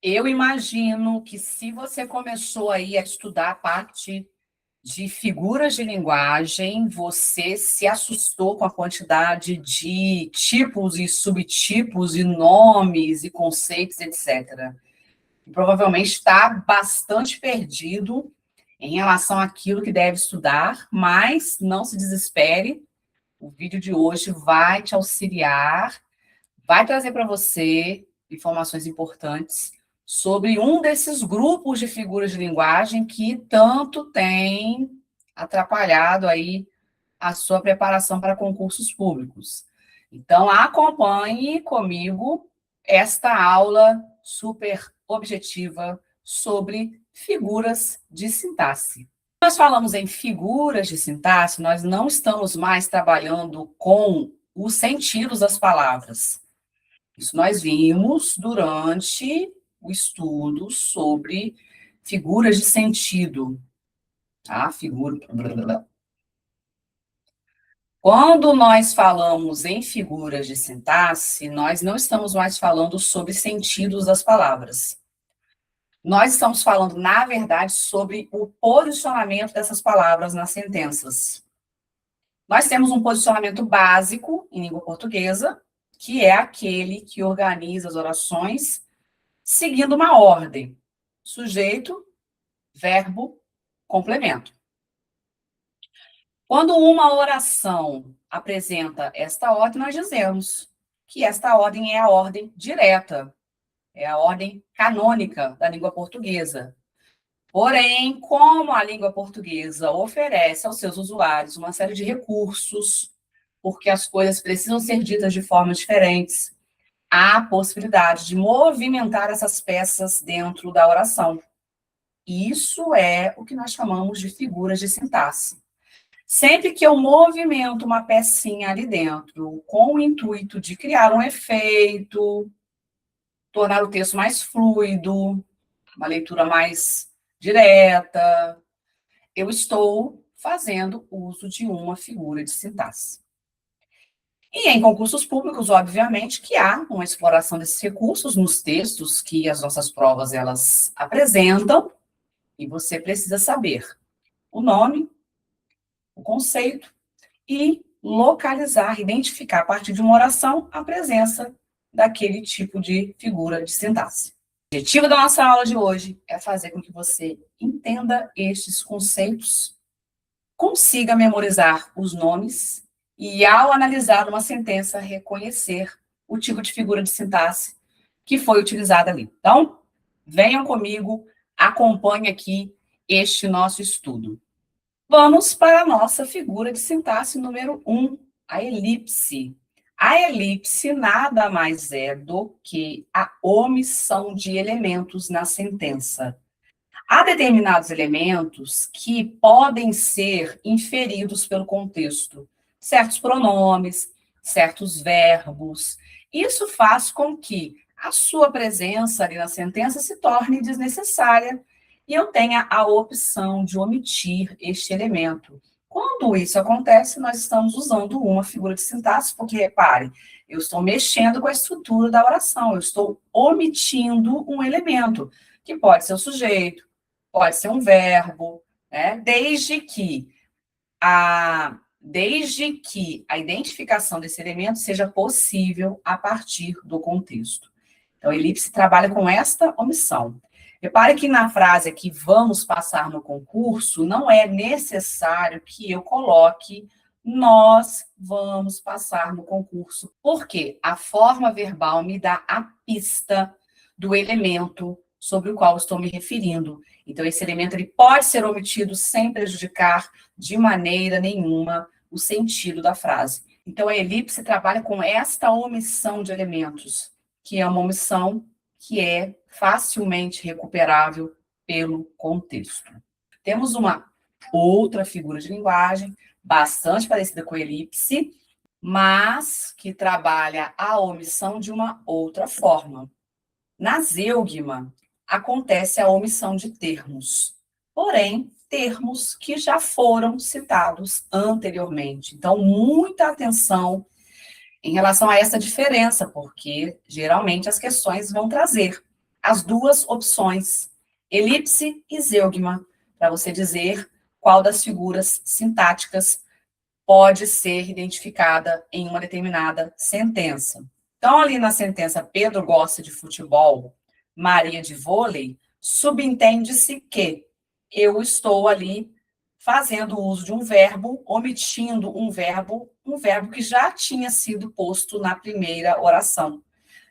Eu imagino que se você começou aí a estudar a parte de figuras de linguagem, você se assustou com a quantidade de tipos e subtipos e nomes e conceitos, etc. E provavelmente está bastante perdido em relação àquilo que deve estudar, mas não se desespere. O vídeo de hoje vai te auxiliar, vai trazer para você informações importantes sobre um desses grupos de figuras de linguagem que tanto tem atrapalhado aí a sua preparação para concursos públicos. Então, acompanhe comigo esta aula super objetiva sobre figuras de sintaxe. Nós falamos em figuras de sintaxe, nós não estamos mais trabalhando com os sentidos das palavras. Isso nós vimos durante o estudo sobre figuras de sentido, tá? Quando nós falamos em figuras de sintaxe, nós não estamos mais falando sobre sentidos das palavras. Nós estamos falando, na verdade, sobre o posicionamento dessas palavras nas sentenças. Nós temos um posicionamento básico em língua portuguesa, que é aquele que organiza as orações seguindo uma ordem: sujeito, verbo, complemento. Quando uma oração apresenta esta ordem, nós dizemos que esta ordem é a ordem direta, é a ordem canônica da língua portuguesa. Porém, como a língua portuguesa oferece aos seus usuários uma série de recursos, porque as coisas precisam ser ditas de formas diferentes, há a possibilidade de movimentar essas peças dentro da oração. Isso é o que nós chamamos de figuras de sintaxe. Sempre que eu movimento uma pecinha ali dentro, com o intuito de criar um efeito, tornar o texto mais fluido, uma leitura mais direta, eu estou fazendo uso de uma figura de sintaxe. E em concursos públicos, obviamente, que há uma exploração desses recursos nos textos que as nossas provas elas apresentam, e você precisa saber o nome, o conceito e localizar, identificar a partir de uma oração a presença daquele tipo de figura de sintaxe. O objetivo da nossa aula de hoje é fazer com que você entenda estes conceitos, consiga memorizar os nomes e, ao analisar uma sentença, reconhecer o tipo de figura de sintaxe que foi utilizada ali. Então, venham comigo, acompanhe aqui este nosso estudo. Vamos para a nossa figura de sintaxe número 1, a elipse. A elipse nada mais é do que a omissão de elementos na sentença. Há determinados elementos que podem ser inferidos pelo contexto, certos pronomes, certos verbos. Isso faz com que a sua presença ali na sentença se torne desnecessária e eu tenha a opção de omitir este elemento. Quando isso acontece, nós estamos usando uma figura de sintaxe, porque, repare, eu estou mexendo com a estrutura da oração, eu estou omitindo um elemento, que pode ser o sujeito, pode ser um verbo, né? Desde que a identificação desse elemento seja possível a partir do contexto. Então, a elipse trabalha com esta omissão. Repare que na frase aqui, vamos passar no concurso, não é necessário que eu coloque nós vamos passar no concurso, porque a forma verbal me dá a pista do elemento sobre o qual estou me referindo. Então, esse elemento ele pode ser omitido sem prejudicar de maneira nenhuma o sentido da frase. Então, a elipse trabalha com esta omissão de elementos, que é uma omissão que é facilmente recuperável pelo contexto. Temos uma outra figura de linguagem, bastante parecida com a elipse, mas que trabalha a omissão de uma outra forma. Na zeugma, acontece a omissão de termos, porém, termos que já foram citados anteriormente. Então, muita atenção em relação a essa diferença, porque geralmente as questões vão trazer. as duas opções, elipse e zeugma, para você dizer qual das figuras sintáticas pode ser identificada em uma determinada sentença. Então, ali na sentença Pedro gosta de futebol, Maria de vôlei, subentende-se que eu estou ali fazendo uso de um verbo, omitindo um verbo que já tinha sido posto na primeira oração.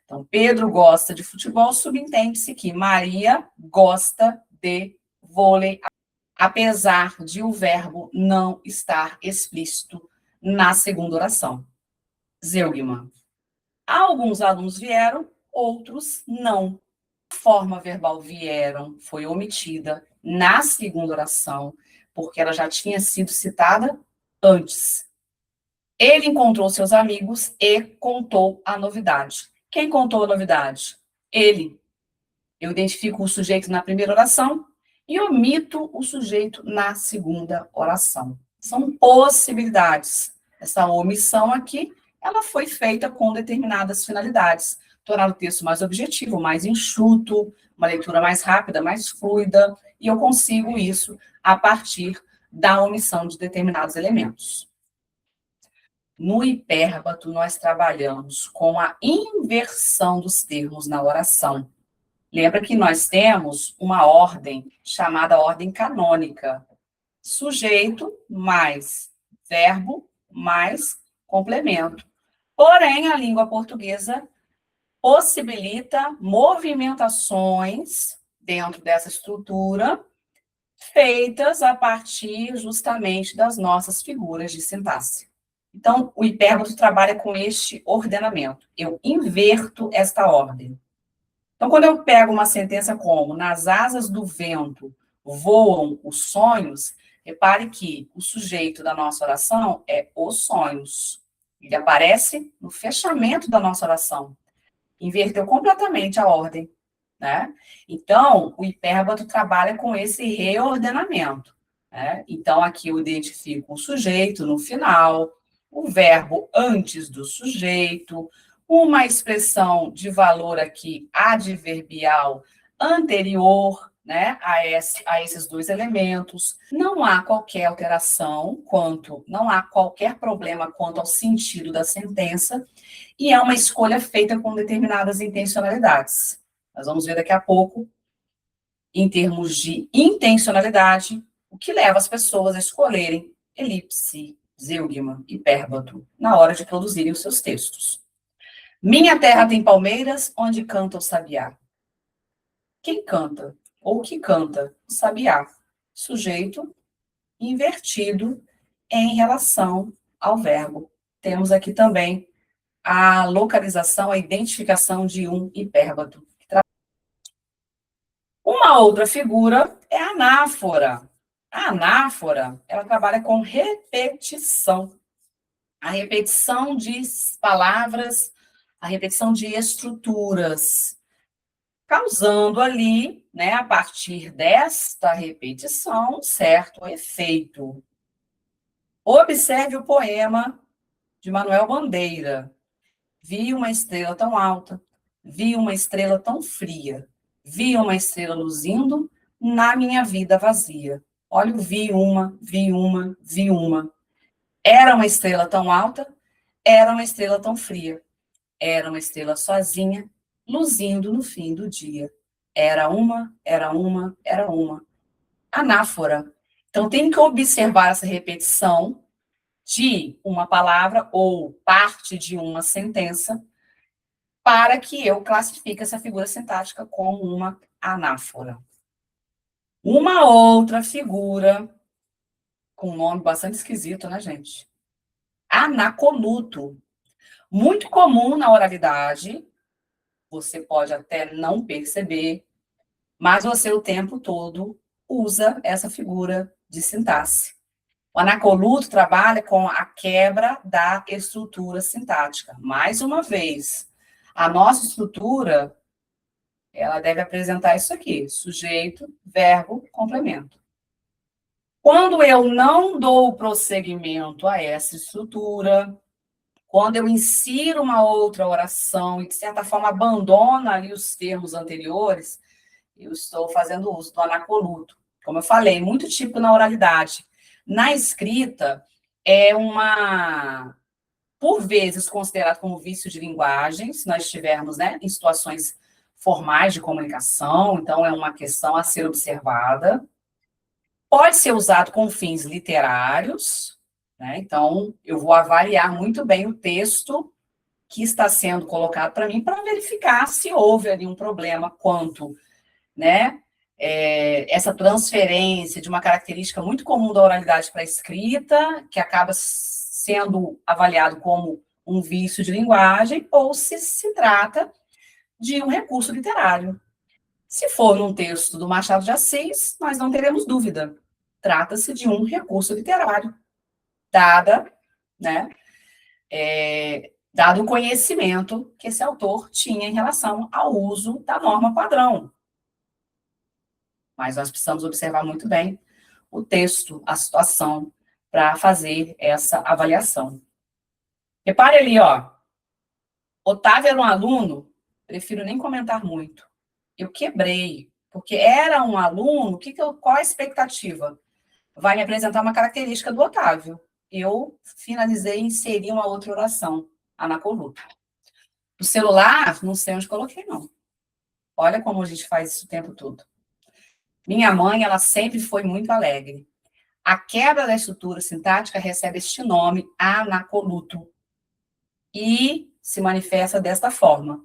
Então, Pedro gosta de futebol, subentende-se que Maria gosta de vôlei, apesar de o verbo não estar explícito na segunda oração. Zeugma. Alguns alunos vieram, outros não. A forma verbal vieram foi omitida na segunda oração, porque ela já tinha sido citada antes. Ele encontrou seus amigos e contou a novidade. Quem contou a novidade? Ele. Eu identifico o sujeito na primeira oração e omito o sujeito na segunda oração. São possibilidades. Essa omissão aqui, ela foi feita com determinadas finalidades. Tornar o texto mais objetivo, mais enxuto, uma leitura mais rápida, mais fluida, e eu consigo isso a partir da omissão de determinados elementos. No hipérbato, nós trabalhamos com a inversão dos termos na oração. Lembra que nós temos uma ordem chamada ordem canônica. Sujeito mais verbo mais complemento. Porém, a língua portuguesa possibilita movimentações dentro dessa estrutura feitas a partir justamente das nossas figuras de sintaxe. Então, o hipérbato trabalha com este ordenamento. Eu inverto esta ordem. Então, quando eu pego uma sentença como nas asas do vento voam os sonhos, repare que o sujeito da nossa oração é os sonhos. Ele aparece no fechamento da nossa oração. Inverteu completamente a ordem, né? Então, o hipérbato trabalha com esse reordenamento, né? Então, aqui eu identifico o sujeito no final, o verbo antes do sujeito, uma expressão de valor aqui adverbial anterior, né, a esses dois elementos. Não há qualquer alteração não há qualquer problema quanto ao sentido da sentença, e é uma escolha feita com determinadas intencionalidades. Nós vamos ver daqui a pouco, em termos de intencionalidade, o que leva as pessoas a escolherem elipse, zeugma, hipérbato, na hora de produzirem os seus textos. Minha terra tem palmeiras, onde canta o sabiá. Quem canta? Ou que canta? O sabiá. Sujeito invertido em relação ao verbo. Temos aqui também a localização, a identificação de um hipérbato. Uma outra figura é a anáfora. A anáfora, ela trabalha com repetição. A repetição de palavras, a repetição de estruturas, causando ali, né, a partir desta repetição, certo efeito. Observe o poema de Manuel Bandeira. Vi uma estrela tão alta, vi uma estrela tão fria, vi uma estrela luzindo na minha vida vazia. Olha, vi uma, vi uma, vi uma. Era uma estrela tão alta, era uma estrela tão fria. Era uma estrela sozinha, luzindo no fim do dia. Era uma, era uma, era uma. Anáfora. Então, tem que observar essa repetição de uma palavra ou parte de uma sentença para que eu classifique essa figura sintática como uma anáfora. Uma outra figura com um nome bastante esquisito, né, gente? Anacoluto. Muito comum na oralidade, você pode até não perceber, mas você o tempo todo usa essa figura de sintaxe. O anacoluto trabalha com a quebra da estrutura sintática. Mais uma vez, a nossa estrutura, ela deve apresentar isso aqui: sujeito, verbo, complemento. Quando eu não dou prosseguimento a essa estrutura, Quando eu insiro uma outra oração e, de certa forma, abandono ali os termos anteriores, eu estou fazendo uso do anacoluto. Como eu falei, muito típico na oralidade. Na escrita, é por vezes, considerado como vício de linguagem, se nós estivermos, né, em situações formais de comunicação, então é uma questão a ser observada. Pode ser usado com fins literários, né? Então, eu vou avaliar muito bem o texto que está sendo colocado para mim para verificar se houve ali um problema quanto, né, essa transferência de uma característica muito comum da oralidade para a escrita, que acaba sendo avaliado como um vício de linguagem, ou se trata de um recurso literário. Se for num texto do Machado de Assis, nós não teremos dúvida. Trata-se de um recurso literário, né, dado o conhecimento que esse autor tinha em relação ao uso da norma padrão. Mas nós precisamos observar muito bem o texto, a situação, para fazer essa avaliação. Repare ali, ó. Otávio era um aluno, prefiro nem comentar muito. Eu quebrei, porque era um aluno, qual a expectativa? Vai me apresentar uma característica do Otávio. Eu finalizei e inseri uma outra oração, anacoluto. O celular, não sei onde coloquei, não. Olha como a gente faz isso o tempo todo. Minha mãe, ela sempre foi muito alegre. A quebra da estrutura sintática recebe este nome, anacoluto, e se manifesta desta forma.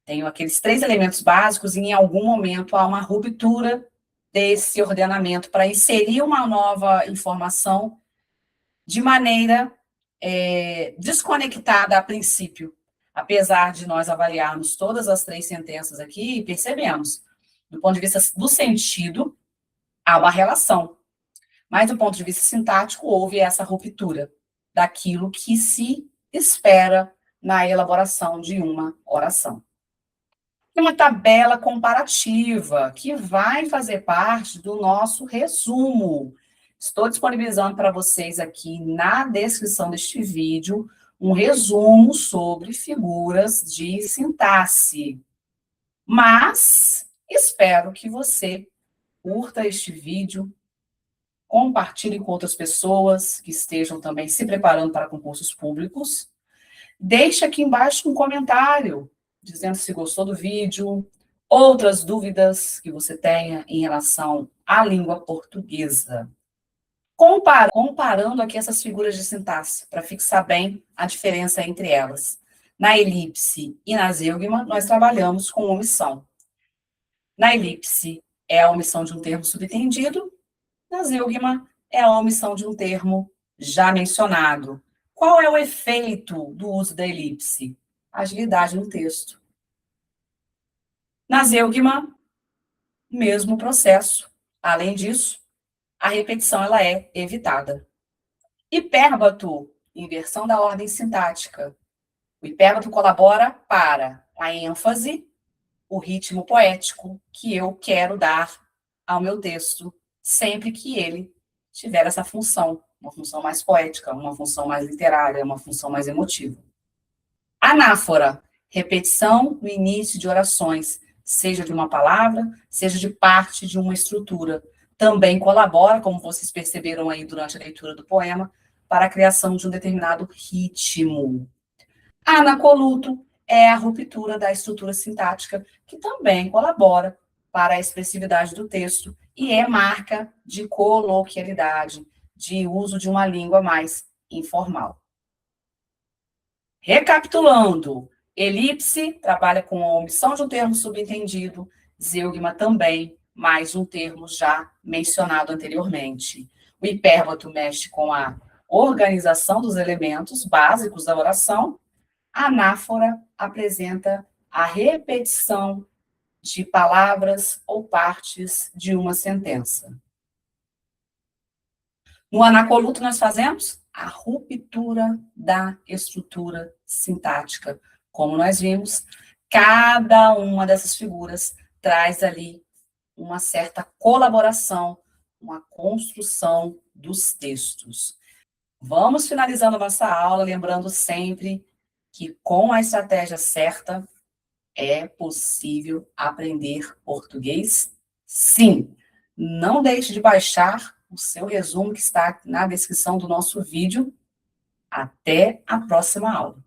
Tenho aqueles 3 elementos básicos e, em algum momento, há uma ruptura desse ordenamento para inserir uma nova informação de maneira desconectada a princípio. Apesar de nós avaliarmos todas as 3 sentenças aqui, percebemos, do ponto de vista do sentido, há uma relação. Mas, do ponto de vista sintático, houve essa ruptura daquilo que se espera na elaboração de uma oração. Tem uma tabela comparativa que vai fazer parte do nosso resumo. Estou disponibilizando para vocês aqui na descrição deste vídeo um resumo sobre figuras de sintaxe. Mas espero que você curta este vídeo, compartilhe com outras pessoas que estejam também se preparando para concursos públicos. Deixe aqui embaixo um comentário dizendo se gostou do vídeo, outras dúvidas que você tenha em relação à língua portuguesa. Comparando aqui essas figuras de sintaxe, para fixar bem a diferença entre elas. Na elipse e na zeugma, nós trabalhamos com omissão. Na elipse, é a omissão de um termo subentendido. Na zeugma, é a omissão de um termo já mencionado. Qual é o efeito do uso da elipse? Agilidade no texto. Na zeugma, mesmo processo. Além disso, a repetição ela é evitada. Hipérbato, inversão da ordem sintática. O hipérbato colabora para a ênfase, o ritmo poético que eu quero dar ao meu texto, sempre que ele tiver essa função, uma função mais poética, uma função mais literária, uma função mais emotiva. Anáfora, repetição no início de orações, seja de uma palavra, seja de parte de uma estrutura. Também colabora, como vocês perceberam aí durante a leitura do poema, para a criação de um determinado ritmo. Anacoluto é a ruptura da estrutura sintática, que também colabora para a expressividade do texto e é marca de coloquialidade, de uso de uma língua mais informal. Recapitulando, elipse trabalha com a omissão de um termo subentendido, zeugma também, mais um termo já mencionado anteriormente. O hipérbato mexe com a organização dos elementos básicos da oração. A anáfora apresenta a repetição de palavras ou partes de uma sentença. No anacoluto, nós fazemos a ruptura da estrutura sintática. Como nós vimos, cada uma dessas figuras traz ali uma certa colaboração, uma construção dos textos. Vamos finalizando a nossa aula, lembrando sempre que com a estratégia certa é possível aprender português, sim. Não deixe de baixar o seu resumo que está na descrição do nosso vídeo. Até a próxima aula.